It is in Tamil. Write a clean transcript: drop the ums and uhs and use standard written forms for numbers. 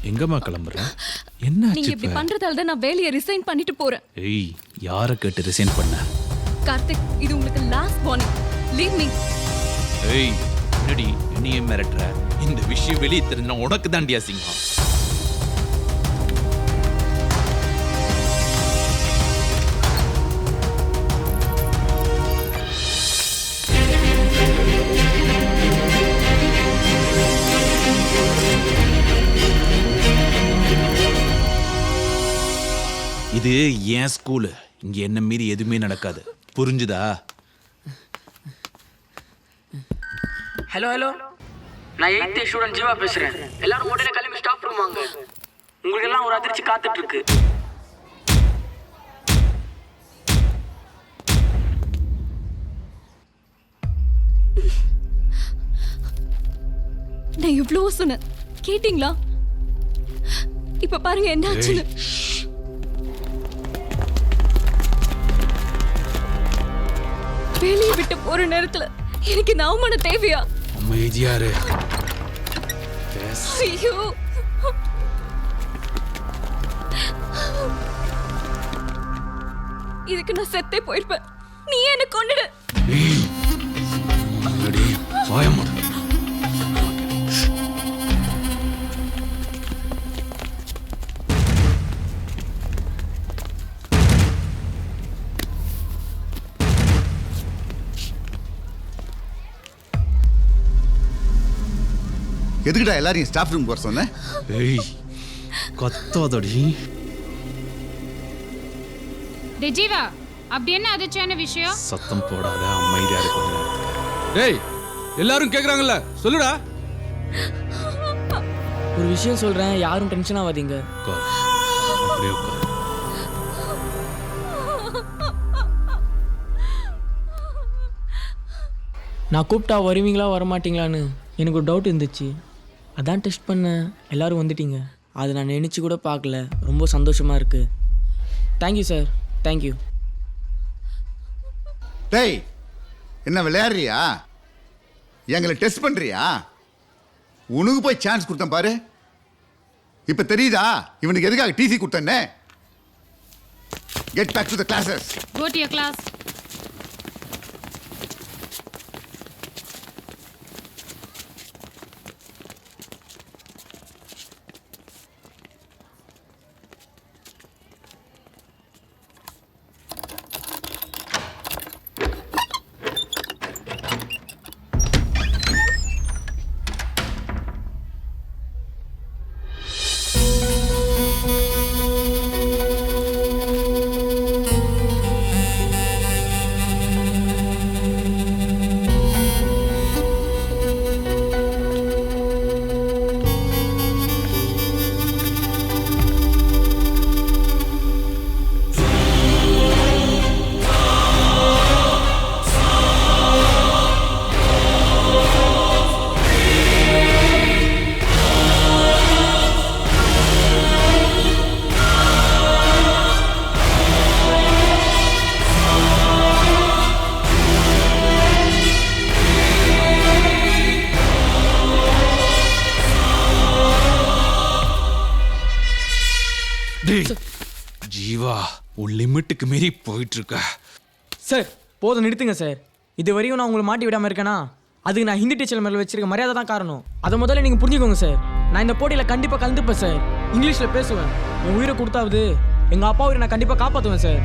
எங்கம்மா கிளம்புற? என்ன நீங்க இப்படி பண்றதால தான் நான் வேலையை ரிசைன் பண்ணிட்டு போறேன். ஏய், யாரை கேட்டு ரிசைன் பண்ண? கார்த்திக், இது உங்களுக்கு லாஸ்ட் வார்னிங். Leave me. ஏய், என்னடி என்னையே மிரட்டுற? இந்த விஷயம் வெளியே தெரிஞ்சா உனக்கு தாண்டியா சிங்கம். இது ஏன் ஸ்கூலு. இங்க என்ன மீறி எதுவுமே நடக்காது. புரிஞ்சுதா? ஹலோ ஹலோ, நான் 8th ஸ்டூடெண்ட் ஜீவா பேசுறேன். எல்லாரும் உடனே கிளம்பி ஸ்டாப் ரூம் வாங்க. உங்களுக்கு எல்லாம் ஒரு அதிர்ச்சி காத்துட்டு இருக்கு. நான் இவ்வளவு சொன்னேன், கேட்டீங்களா? இப்ப பாருங்க என்ன ஆச்சுன்னு. வெளியே விட்டு போற நேரத்துல எனக்கு இந்த அவமானம் தேவையா? அமைதியாரு. ஐயோ, இதுக்கு நான் செத்தே போயிருப்பேன். நீ என்ன கொன்னுடு. வாயம்மா. எதுக்குடா எல்லாரையும் ஸ்டாஃப் ரூம் வர சொன்னேன்? ஏய், கத்தாதடி. ஜீவா, அப்படி என்ன அதிர்ச்சியான விஷயம்? சத்தம் போடாத, அமைதியாரு கொஞ்ச நேரத்துக்கு. டேய், எல்லாரும் கேக்குறாங்கல்ல, சொல்லுடா. ஒரு விஷயம் சொல்றேன், யாரும் டென்ஷன் ஆகாதீங்க. உட்கார், அப்படியே உட்கார். நான் கூப்பிட்டா வருவீங்களா வரமாட்டீங்களான்னு எனக்கு ஒரு டவுட் இருந்துச்சு. அதான் டெஸ்ட் பண்ணேன். எல்லாரும் வந்துட்டீங்க. அதை நான் நினச்சி கூட பார்க்கல. ரொம்ப சந்தோஷமாக இருக்குது. Thank you sir, thank you. டேய், என்ன விளையாடுறியா? எங்களை டெஸ்ட் பண்ணுறியா? உனக்கு போய் சான்ஸ் கொடுத்தேன் பாரு. இப்போ தெரியுதா இவனுக்கு எதுக்காக டிசி கொடுத்தேன்னு? Get back to the classes. Go to your class. Jeeva, ஒரு லிமிட்டுக்கு மீறி போயிட்டு இருக்க. சார் போதும், நிறுத்துங்க சார். இது வரையும் நான் உங்களை மாட்டி விடாமல் இருக்கேனா, அதுக்கு நான் ஹிந்தி டீச்சர் மேலே வச்சிருக்க மரியாதை தான் காரணம். அதை முதல்ல நீங்கள் புரிஞ்சுக்கோங்க சார். நான் இந்த போட்டியில் கண்டிப்பாக கலந்துப்பேன் சார். இங்கிலீஷில் பேசுவேன். என் உயிரை கொடுத்தாவது எங்கள் அப்பா உயிரை நான் கண்டிப்பாக காப்பாற்றுவேன் சார்.